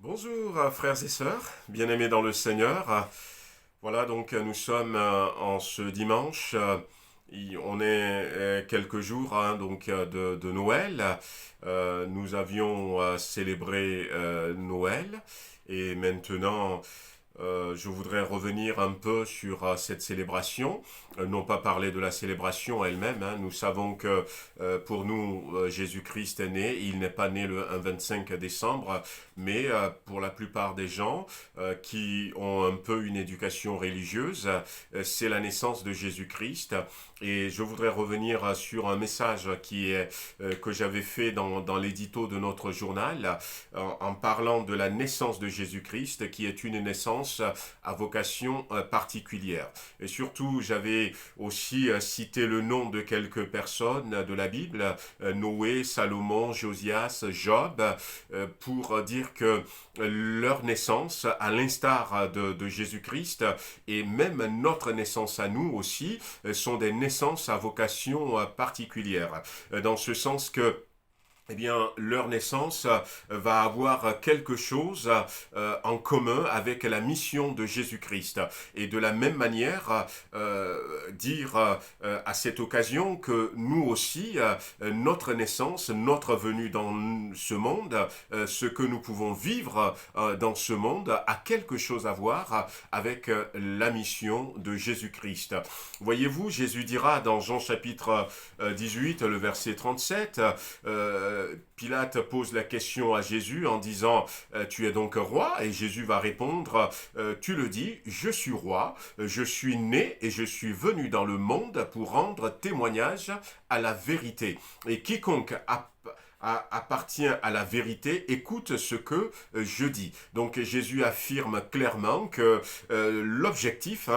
Bonjour frères et sœurs, bien-aimés dans le Seigneur. Voilà donc nous sommes en ce dimanche. On est quelques jours de Noël. Nous avions célébré Noël et maintenant je voudrais revenir un peu sur cette célébration, non pas parler de la célébration elle-même. Nous savons que pour nous, Jésus-Christ est né. Il n'est pas né le 25 décembre, mais pour la plupart des gens qui ont un peu une éducation religieuse, c'est la naissance de Jésus-Christ. Et je voudrais revenir sur un message que j'avais fait dans l'édito de notre journal en parlant de la naissance de Jésus-Christ, qui est une naissance à vocation particulière. Et surtout, j'avais aussi cité le nom de quelques personnes de la Bible, Noé, Salomon, Josias, Job, pour dire que leur naissance, à l'instar de Jésus-Christ, et même notre naissance à nous aussi, sont des naissances à vocation particulière. Dans ce sens que leur naissance va avoir quelque chose en commun avec la mission de Jésus-Christ. Et de la même manière, dire à cette occasion que nous aussi, notre naissance, notre venue dans ce monde, ce que nous pouvons vivre dans ce monde, a quelque chose à voir avec la mission de Jésus-Christ. Voyez-vous, Jésus dira dans Jean chapitre 18, le verset 37, Pilate pose la question à Jésus en disant « Tu es donc roi ?» Et Jésus va répondre « Tu le dis, je suis roi, je suis né et je suis venu dans le monde pour rendre témoignage à la vérité. Et quiconque appartient à la vérité, écoute ce que je dis. » Donc Jésus affirme clairement que l'objectif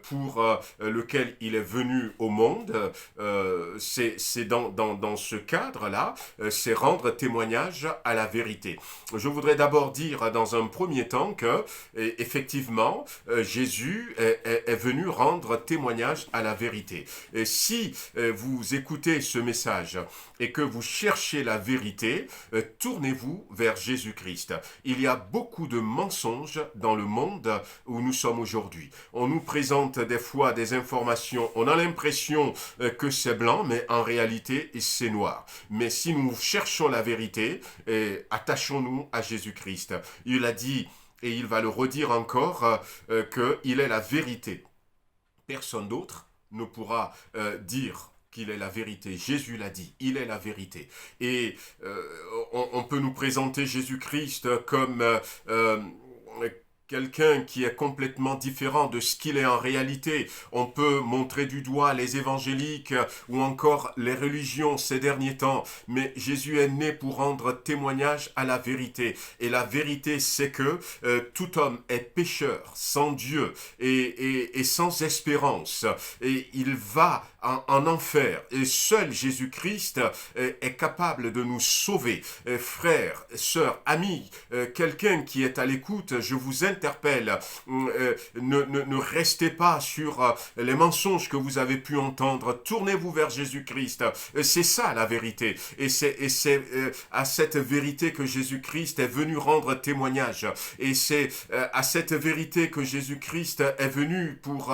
pour lequel il est venu au monde, c'est dans ce cadre-là, c'est rendre témoignage à la vérité. Je voudrais d'abord dire dans un premier temps que effectivement Jésus est venu rendre témoignage à la vérité. Et si vous écoutez ce message et que vous cherchez la vérité, tournez-vous vers Jésus-Christ. Il y a beaucoup de mensonges dans le monde où nous sommes aujourd'hui. On nous présente des fois des informations, on a l'impression que c'est blanc, mais en réalité c'est noir. Mais si nous cherchons la vérité, attachons-nous à Jésus-Christ. Il a dit, et il va le redire encore, qu'il est la vérité. Personne d'autre ne pourra dire qu'il est la vérité. Jésus l'a dit, il est la vérité. Et on peut nous présenter Jésus-Christ comme quelqu'un qui est complètement différent de ce qu'il est en réalité. On peut montrer du doigt les évangéliques ou encore les religions ces derniers temps, mais Jésus est né pour rendre témoignage à la vérité. Et la vérité, c'est que tout homme est pécheur, sans Dieu et sans espérance. Et il va en enfer. Et seul Jésus-Christ est capable de nous sauver. Frères, sœurs, amis, quelqu'un qui est à l'écoute, je vous interpelle, ne restez pas sur les mensonges que vous avez pu entendre. Tournez-vous vers Jésus-Christ. C'est ça la vérité. Et c'est à cette vérité que Jésus-Christ est venu rendre témoignage. Et c'est à cette vérité que Jésus-Christ est venu pour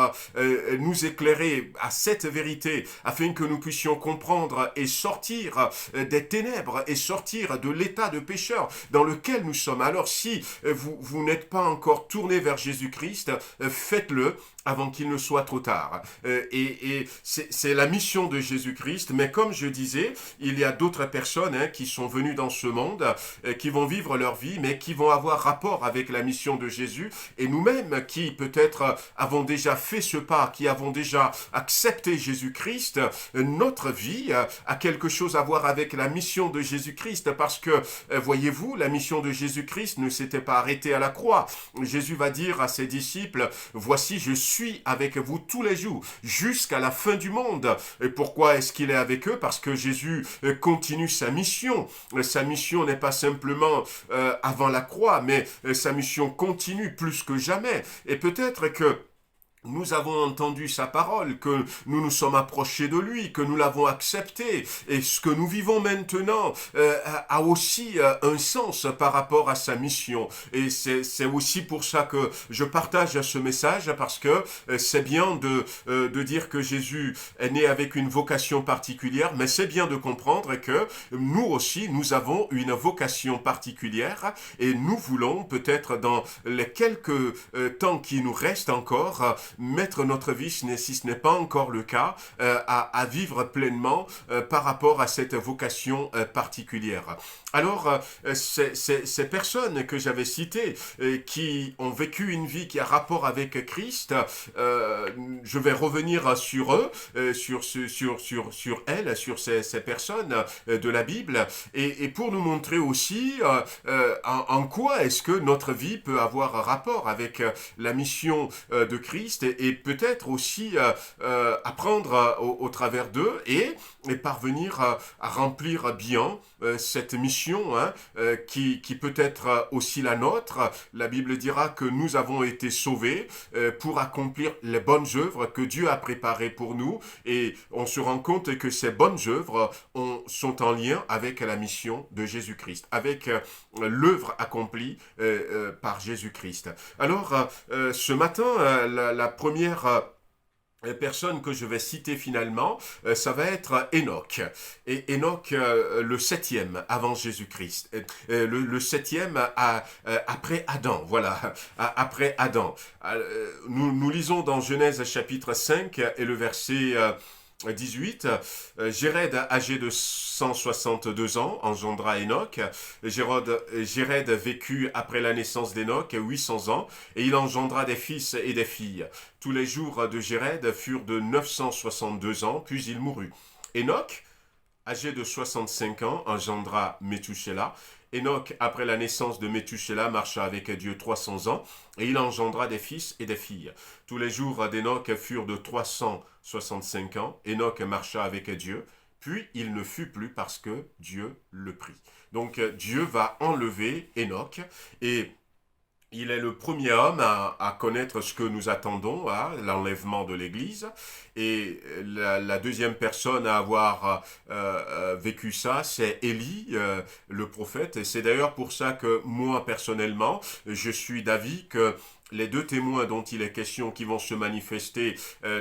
nous éclairer, à cette vérité, afin que nous puissions comprendre et sortir des ténèbres et sortir de l'état de pécheur dans lequel nous sommes. Alors si vous n'êtes pas encore tourné vers Jésus-Christ, faites-le avant qu'il ne soit trop tard. Et c'est la mission de Jésus-Christ, mais comme je disais, il y a d'autres personnes qui sont venues dans ce monde, qui vont vivre leur vie, mais qui vont avoir rapport avec la mission de Jésus, et nous-mêmes qui peut-être avons déjà fait ce pas, qui avons déjà accepté Jésus-Christ, notre vie a quelque chose à voir avec la mission de Jésus-Christ, parce que, voyez-vous, la mission de Jésus-Christ ne s'était pas arrêtée à la croix. Jésus va dire à ses disciples, « Voici, je suis avec vous tous les jours, jusqu'à la fin du monde. » Et pourquoi est-ce qu'il est avec eux? Parce que Jésus continue sa mission. Sa mission n'est pas simplement avant la croix, mais sa mission continue plus que jamais. Et peut-être que nous avons entendu sa parole, que nous nous sommes approchés de lui, que nous l'avons accepté, et ce que nous vivons maintenant a aussi un sens par rapport à sa mission. Et c'est aussi pour ça que je partage ce message, parce que c'est bien de dire que Jésus est né avec une vocation particulière, mais c'est bien de comprendre que nous aussi, nous avons une vocation particulière, et nous voulons peut-être dans les quelques temps qui nous restent encore, mettre notre vie, si ce n'est pas encore le cas, à vivre pleinement par rapport à cette vocation particulière. Alors, ces personnes que j'avais citées, qui ont vécu une vie qui a rapport avec Christ, je vais revenir sur eux, sur elles, sur ces personnes de la Bible, et pour nous montrer aussi en quoi est-ce que notre vie peut avoir rapport avec la mission de Christ, et peut-être aussi apprendre au travers d'eux, et parvenir à remplir bien cette mission, hein, qui peut être aussi la nôtre. La Bible dira que nous avons été sauvés pour accomplir les bonnes œuvres que Dieu a préparées pour nous, et on se rend compte que ces bonnes œuvres sont en lien avec la mission de Jésus-Christ, avec l'œuvre accomplie par Jésus-Christ. Alors, ce matin, la première personne que je vais citer finalement, ça va être Enoch. Et Enoch, le septième avant Jésus-Christ. Le septième après Adam, voilà, après Adam. Nous lisons dans Genèse chapitre 5 et le verset 18, Jéred, âgé de 162 ans, engendra Enoch. Jéred vécut après la naissance d'Enoch 800 ans, et il engendra des fils et des filles. Tous les jours de Jéred furent de 962 ans, puis il mourut. Enoch, âgé de 65 ans, engendra Méthusélah. Enoch, après la naissance de Méthusélah, marcha avec Dieu 300 ans, et il engendra des fils et des filles. Tous les jours d'Enoch furent de 365 ans. Enoch marcha avec Dieu, puis il ne fut plus parce que Dieu le prit. Donc Dieu va enlever Enoch, et il est le premier homme à connaître ce que nous attendons, hein, l'enlèvement de l'Église. Et la deuxième personne à avoir vécu ça, c'est Élie, le prophète. Et c'est d'ailleurs pour ça que moi, personnellement, je suis d'avis que les deux témoins dont il est question qui vont se manifester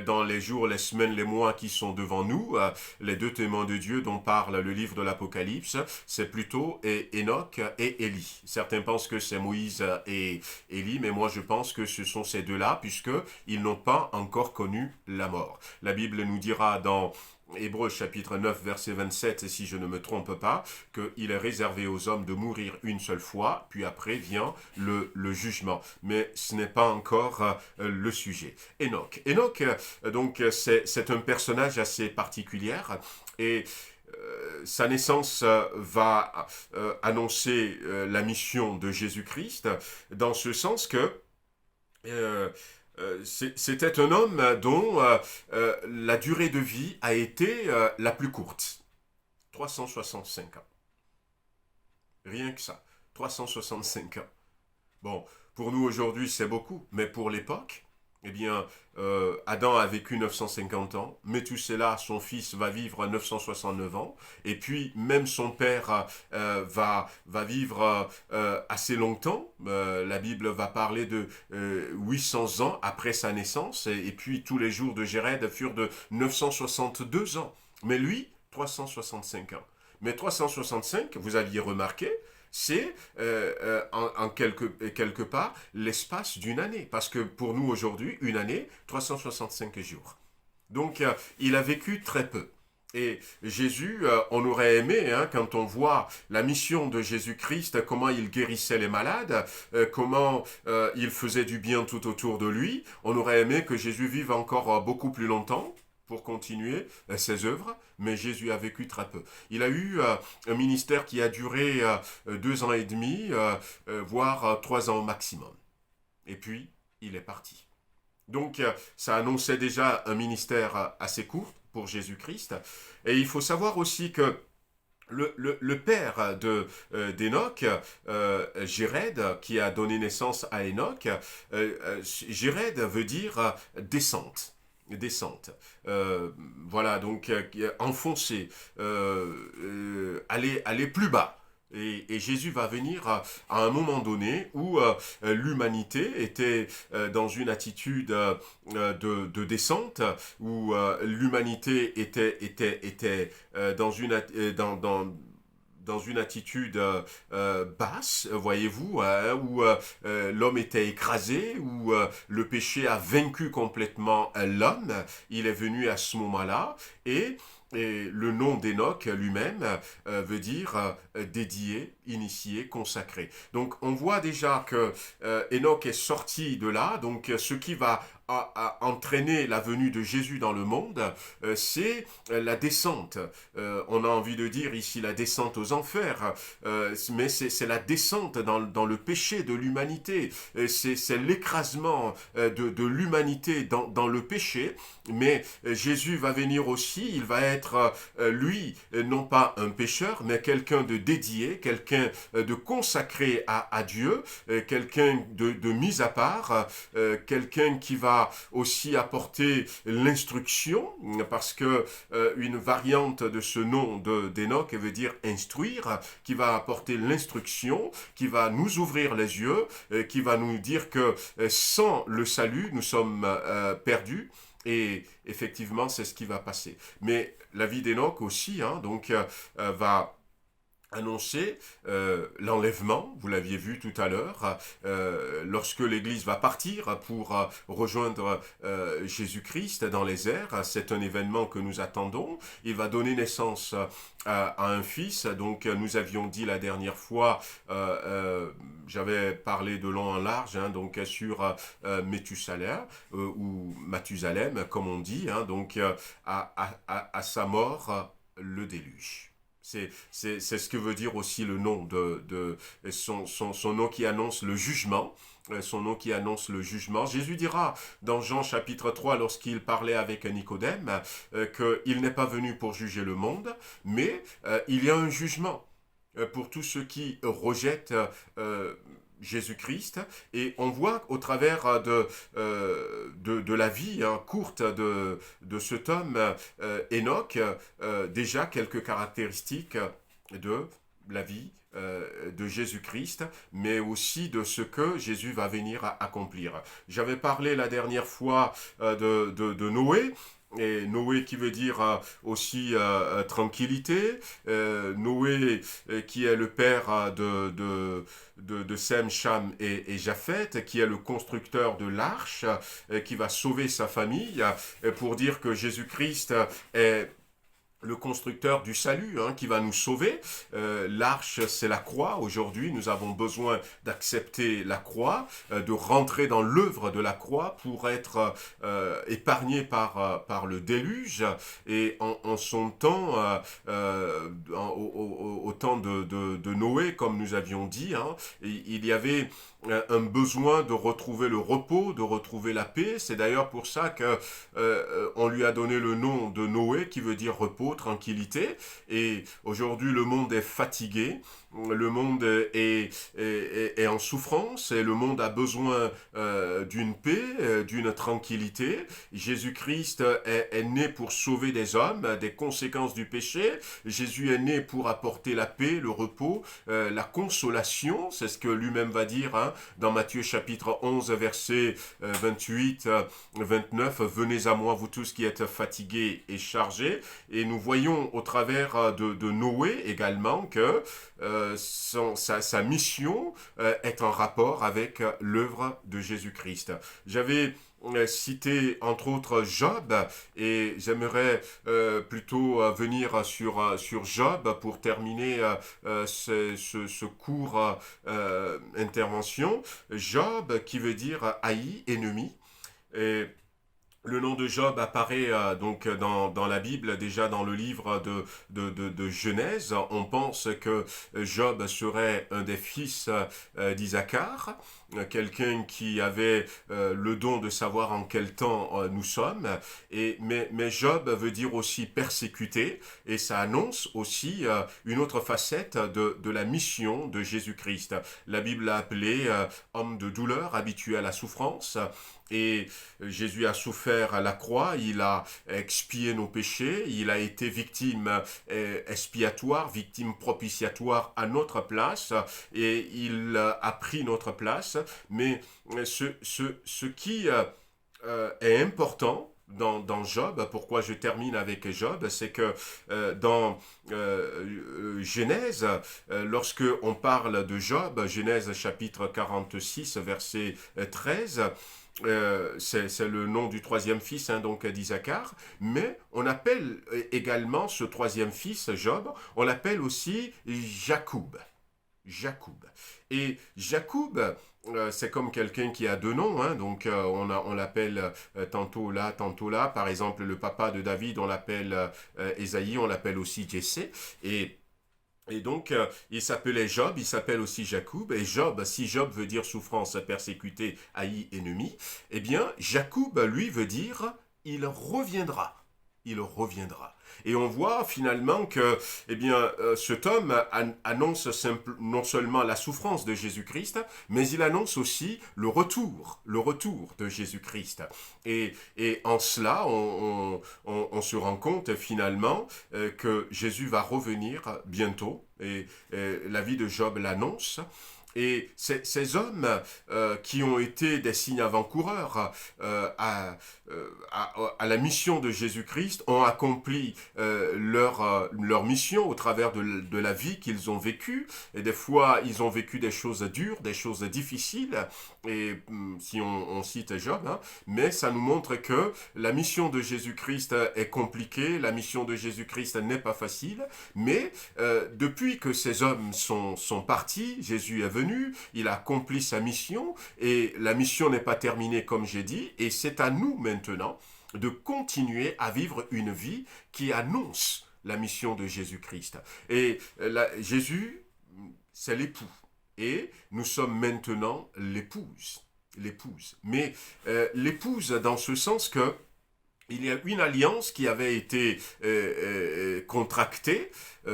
dans les jours, les semaines, les mois qui sont devant nous, les deux témoins de Dieu dont parle le livre de l'Apocalypse, c'est plutôt Enoch et Élie. Certains pensent que c'est Moïse et Élie, mais moi je pense que ce sont ces deux-là, puisqu'ils n'ont pas encore connu la mort. La Bible nous dira dans Hébreux chapitre 9 verset 27, si je ne me trompe pas, qu'il est réservé aux hommes de mourir une seule fois, puis après vient le jugement. Mais ce n'est pas encore le sujet. Enoch. Enoch, donc, c'est un personnage assez particulier, et sa naissance va annoncer la mission de Jésus-Christ, dans ce sens que c'était un homme dont la durée de vie a été la plus courte. 365 ans. Rien que ça. 365 ans. Bon, pour nous aujourd'hui c'est beaucoup, mais pour l'époque, eh bien, Adam a vécu 950 ans, Méthusélah, son fils, va vivre 969 ans, et puis même son père va vivre assez longtemps. La Bible va parler de 800 ans après sa naissance, et puis tous les jours de Jéred furent de 962 ans. Mais lui, 365 ans. Mais 365, vous aviez remarqué, c'est en quelque part l'espace d'une année. Parce que pour nous aujourd'hui, une année, 365 jours. Donc il a vécu très peu. Et Jésus, on aurait aimé, hein, quand on voit la mission de Jésus-Christ, comment il guérissait les malades, comment il faisait du bien tout autour de lui, on aurait aimé que Jésus vive encore beaucoup plus longtemps pour continuer ses œuvres, mais Jésus a vécu très peu. Il a eu un ministère qui a duré 2 ans et demi, voire 3 ans au maximum. Et puis, il est parti. Donc, ça annonçait déjà un ministère assez court pour Jésus-Christ. Et il faut savoir aussi que le père d'Enoch, Jéred, qui a donné naissance à Enoch, Jéred veut dire descente. Descente. Voilà, donc enfoncer, aller plus bas. Et Jésus va venir à un moment donné où l'humanité était dans une attitude de descente, où l'humanité était dans une attitude basse, voyez-vous, où l'homme était écrasé, où le péché a vaincu complètement l'homme. Il est venu à ce moment-là et le nom d'Enoch lui-même veut dire dédié, initié, consacré. Donc on voit déjà que Enoch est sorti de là, donc ce qui va entraîner la venue de Jésus dans le monde, c'est la descente. On a envie de dire ici la descente aux enfers, mais c'est la descente dans le péché de l'humanité. C'est l'écrasement de l'humanité dans le péché, mais Jésus va venir aussi, il va être, lui, non pas un pécheur, mais quelqu'un de dédié, quelqu'un de consacré à Dieu, quelqu'un de mis à part, quelqu'un qui va aussi apporter l'instruction, parce que une variante de ce nom d'Enoch veut dire instruire, qui va apporter l'instruction, qui va nous ouvrir les yeux, qui va nous dire que sans le salut, nous sommes perdus. Et effectivement, c'est ce qui va passer. Mais la vie d'Enoch aussi, donc, va annoncer l'enlèvement, vous l'aviez vu tout à l'heure, lorsque l'Église va partir pour rejoindre Jésus-Christ dans les airs. C'est un événement que nous attendons. Il va donner naissance à un fils. Donc nous avions dit la dernière fois, j'avais parlé de long en large, donc sur Méthusalem, ou Mathusalem, comme on dit, donc à sa mort, le déluge. C'est ce que veut dire aussi le nom son nom qui annonce le jugement. Son nom qui annonce le jugement. Jésus dira dans Jean chapitre 3, lorsqu'il parlait avec Nicodème, qu'il n'est pas venu pour juger le monde, mais il y a un jugement pour tous ceux qui rejettent Jésus-Christ, et on voit au travers de la vie courte de cet homme Enoch déjà quelques caractéristiques de la vie de Jésus-Christ, mais aussi de ce que Jésus va venir accomplir. J'avais parlé la dernière fois de Noé, et Noé qui veut dire aussi tranquillité, Noé qui est le père de Sem, Cham et Japheth, qui est le constructeur de l'arche, qui va sauver sa famille, pour dire que Jésus-Christ est le constructeur du salut qui va nous sauver. L'arche, c'est la croix. Aujourd'hui, nous avons besoin d'accepter la croix, de rentrer dans l'œuvre de la croix pour être épargné par le déluge. Et en son temps, au temps de Noé, comme nous avions dit, il y avait un besoin de retrouver le repos, de retrouver la paix. C'est d'ailleurs pour ça que on lui a donné le nom de Noé, qui veut dire repos, tranquillité. Et aujourd'hui, le monde est fatigué, le monde est en souffrance, et le monde a besoin d'une paix, d'une tranquillité. Jésus-Christ est né pour sauver des hommes des conséquences du péché. Jésus est né pour apporter la paix, le repos, la consolation. C'est ce que lui-même va dire dans Matthieu chapitre 11, verset 28-29. Venez à moi, vous tous qui êtes fatigués et chargés. Et nous voyons au travers de Noé également que sa mission est en rapport avec l'œuvre de Jésus-Christ. J'avais cité entre autres Job, et j'aimerais plutôt venir sur Job pour terminer ce court intervention. Job qui veut dire haï, ennemi. Et Le nom de Job apparaît donc dans la Bible, déjà dans le livre de Genèse. On pense que Job serait un des fils d'Isaacar, quelqu'un qui avait le don de savoir en quel temps nous sommes. Mais Job veut dire aussi persécuté, et ça annonce aussi une autre facette de la mission de Jésus-Christ. La Bible l'a appelé homme de douleur, habitué à la souffrance. Et Jésus a souffert à la croix, il a expié nos péchés, il a été victime expiatoire, victime propitiatoire à notre place, et il a pris notre place. Mais ce qui est important dans Job, pourquoi je termine avec Job, c'est que dans Genèse, lorsque on parle de Job, Genèse chapitre 46, verset 13, c'est le nom du troisième fils donc d'Isaacar, mais on appelle également ce troisième fils, Job, on l'appelle aussi Jacob. Jacob. Et Jacob, c'est comme quelqu'un qui a deux noms, donc on l'appelle tantôt là. Par exemple, le papa de David, on l'appelle Ésaïe, on l'appelle aussi Jessé. Et donc, il s'appelait Job, il s'appelle aussi Jacob. Et Job, si Job veut dire souffrance, persécuté, haï, ennemi, eh bien, Jacob, lui, veut dire il reviendra. Il reviendra. Et on voit finalement que cet homme annonce non seulement la souffrance de Jésus-Christ, mais il annonce aussi le retour de Jésus-Christ. Et en cela, on se rend compte finalement que Jésus va revenir bientôt, et la vie de Job l'annonce. Et ces hommes qui ont été des signes avant-coureurs à la mission de Jésus-Christ ont accompli leur mission au travers de la vie qu'ils ont vécue. Et des fois, ils ont vécu des choses dures, des choses difficiles, et si on cite Job, mais ça nous montre que la mission de Jésus-Christ est compliquée, la mission de Jésus-Christ n'est pas facile, mais depuis que ces hommes sont partis, Jésus est venu, il a accompli sa mission, et la mission n'est pas terminée comme j'ai dit, et c'est à nous maintenant de continuer à vivre une vie qui annonce la mission de Jésus-Christ. Et Jésus, c'est l'époux, et nous sommes maintenant l'épouse. Mais l'épouse dans ce sens que il y a une alliance qui avait été contractée.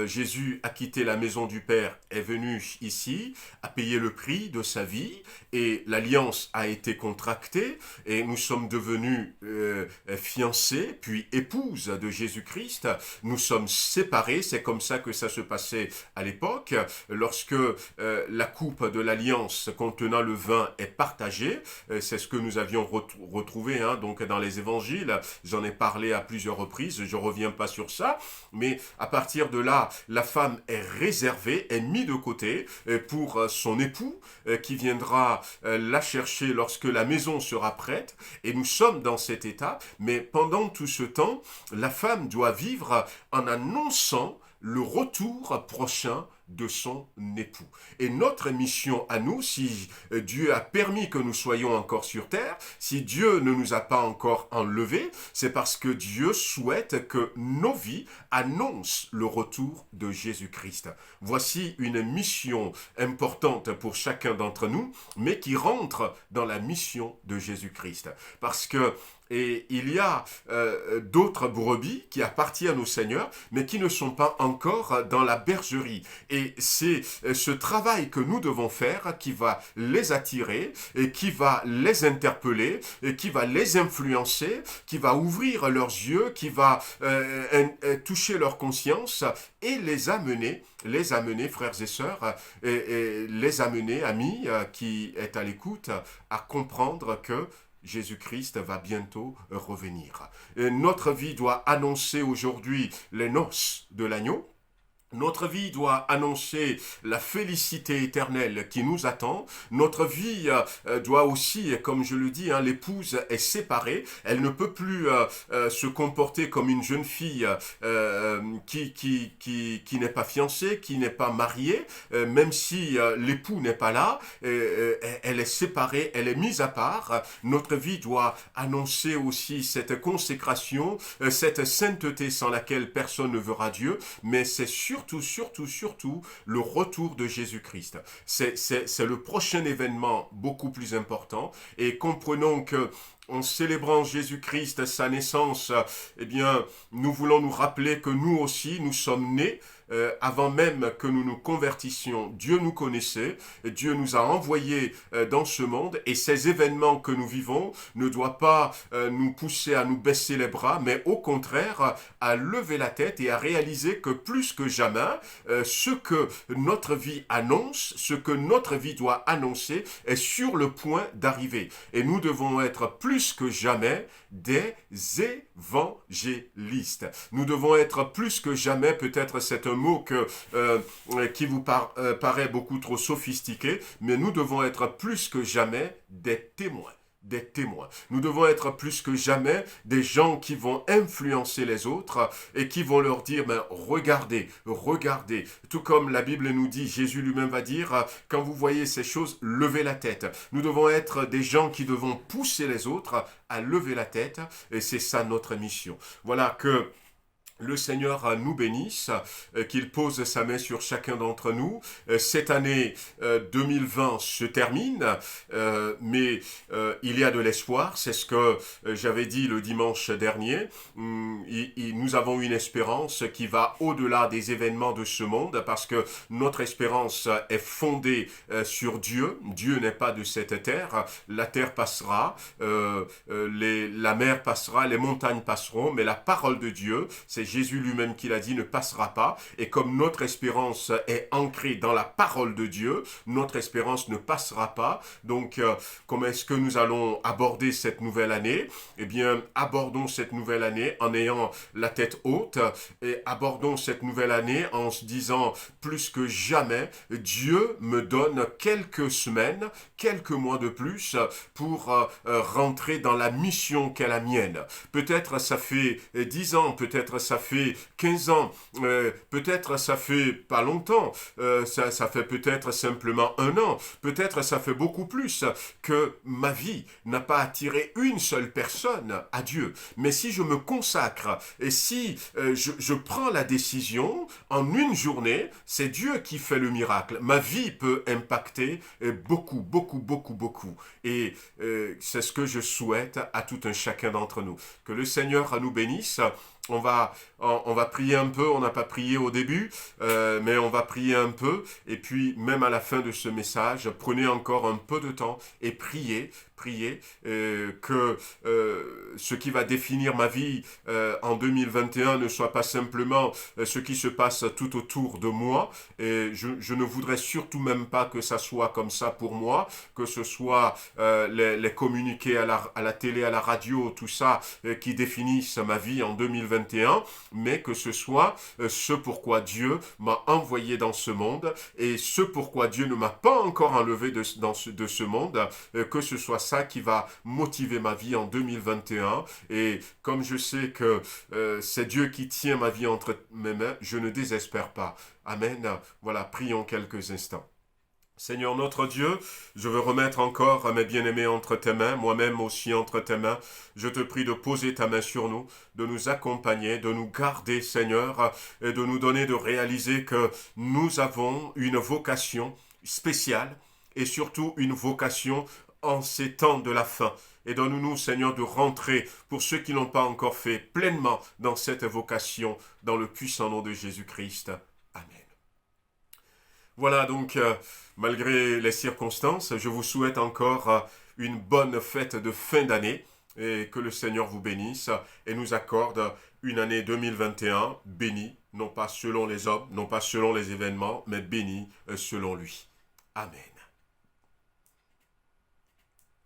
Jésus a quitté la maison du Père, est venu ici, a payé le prix de sa vie, et l'alliance a été contractée, et nous sommes devenus fiancés, puis épouses de Jésus-Christ. Nous sommes séparés, c'est comme ça que ça se passait à l'époque. Lorsque la coupe de l'alliance contenant le vin est partagée, c'est ce que nous avions retrouvé donc dans les évangiles. J'en ai parlé à plusieurs reprises, je ne reviens pas sur ça, mais à partir de là, la femme est réservée, est mise de côté pour son époux qui viendra la chercher lorsque la maison sera prête, et nous sommes dans cet état, mais pendant tout ce temps, la femme doit vivre en annonçant le retour prochain de son époux. Et notre mission à nous, si Dieu a permis que nous soyons encore sur terre, si Dieu ne nous a pas encore enlevés, c'est parce que Dieu souhaite que nos vies annoncent le retour de Jésus-Christ. Voici une mission importante pour chacun d'entre nous, mais qui rentre dans la mission de Jésus-Christ. Parce que il y a d'autres brebis qui appartiennent au Seigneur, mais qui ne sont pas encore dans la bergerie. Et c'est ce travail que nous devons faire qui va les attirer, et qui va les interpeller, et qui va les influencer, qui va ouvrir leurs yeux, qui va toucher leur conscience, et les amener, frères et sœurs, et les amener, amis qui est à l'écoute, à comprendre que Jésus-Christ va bientôt revenir. Et notre vie doit annoncer aujourd'hui les noces de l'agneau. Notre vie doit annoncer la félicité éternelle qui nous attend. Notre vie doit aussi, comme je le dis, hein, l'épouse est séparée. Elle ne peut plus se comporter comme une jeune fille qui n'est pas fiancée, qui n'est pas mariée, même si l'époux n'est pas là. Elle est séparée, elle est mise à part. Notre vie doit annoncer aussi cette consécration, cette sainteté sans laquelle personne ne verra Dieu, mais c'est surtout le retour de Jésus-Christ. C'est le prochain événement beaucoup plus important, et comprenons que en célébrant Jésus-Christ, sa naissance, eh bien, nous voulons nous rappeler que nous aussi, nous sommes nés avant même que nous nous convertissions. Dieu nous connaissait, Dieu nous a envoyés dans ce monde, et ces événements que nous vivons ne doivent pas nous pousser à nous baisser les bras, mais au contraire à lever la tête et à réaliser que plus que jamais, ce que notre vie annonce, ce que notre vie doit annoncer est sur le point d'arriver. Et nous devons être plus que jamais des évangélistes. Nous devons être plus que jamais, peut-être c'est un mot qui vous paraît beaucoup trop sophistiqué, mais nous devons être plus que jamais des témoins. Des témoins. Nous devons être plus que jamais des gens qui vont influencer les autres et qui vont leur dire, mais regardez, regardez. Tout comme la Bible nous dit, Jésus lui-même va dire, quand vous voyez ces choses, levez la tête. Nous devons être des gens qui devons pousser les autres à lever la tête, et c'est ça notre mission. Voilà, que le Seigneur nous bénisse, qu'il pose sa main sur chacun d'entre nous. Cette année 2020 se termine, mais il y a de l'espoir. C'est ce que j'avais dit le dimanche dernier. Nous avons une espérance qui va au-delà des événements de ce monde, parce que notre espérance est fondée sur Dieu. Dieu n'est pas de cette terre. La terre passera, la mer passera, les montagnes passeront, mais la parole de Dieu, c'est Jésus lui-même qui l'a dit, ne passera pas. Et comme notre espérance est ancrée dans la parole de Dieu, notre espérance ne passera pas. Donc, comment est-ce que nous allons aborder cette nouvelle année? Eh bien, abordons cette nouvelle année en ayant la tête haute, et abordons cette nouvelle année en se disant, plus que jamais, Dieu me donne quelques semaines, quelques mois de plus pour rentrer dans la mission qu'est la mienne. Peut-être ça fait 10 ans, peut-être ça fait 15 ans, peut-être ça fait pas longtemps, ça fait peut-être simplement 1 an, peut-être ça fait beaucoup plus que ma vie n'a pas attiré une seule personne à Dieu. Mais si je me consacre et si je prends la décision, en une journée, c'est Dieu qui fait le miracle. Ma vie peut impacter beaucoup. Et c'est ce que je souhaite à tout un chacun d'entre nous. Que le Seigneur nous bénisse. On va prier un peu, on n'a pas prié au début, mais on va prier un peu, et puis même à la fin de ce message, prenez encore un peu de temps et priez que ce qui va définir ma vie en 2021 ne soit pas simplement ce qui se passe tout autour de moi, et je ne voudrais surtout même pas que ça soit comme ça pour moi, que ce soit les communiqués à la télé, à la radio, tout ça qui définissent ma vie en 2021, mais que ce soit ce pourquoi Dieu m'a envoyé dans ce monde, et ce pourquoi Dieu ne m'a pas encore enlevé de ce monde, que ce soit ça qui va motiver ma vie en 2021. Et comme je sais que c'est Dieu qui tient ma vie entre mes mains, je ne désespère pas. Amen. Voilà, prions quelques instants. Seigneur notre Dieu, je veux remettre encore mes bien-aimés entre tes mains, moi-même aussi entre tes mains. Je te prie de poser ta main sur nous, de nous accompagner, de nous garder, Seigneur, et de nous donner de réaliser que nous avons une vocation spéciale, et surtout une vocation en ces temps de la fin. Et donne-nous, Seigneur, de rentrer, pour ceux qui n'ont pas encore fait, pleinement dans cette vocation, dans le puissant nom de Jésus-Christ. Amen. Voilà donc, malgré les circonstances, je vous souhaite encore une bonne fête de fin d'année, et que le Seigneur vous bénisse et nous accorde une année 2021 bénie, non pas selon les hommes, non pas selon les événements, mais bénie selon lui. Amen.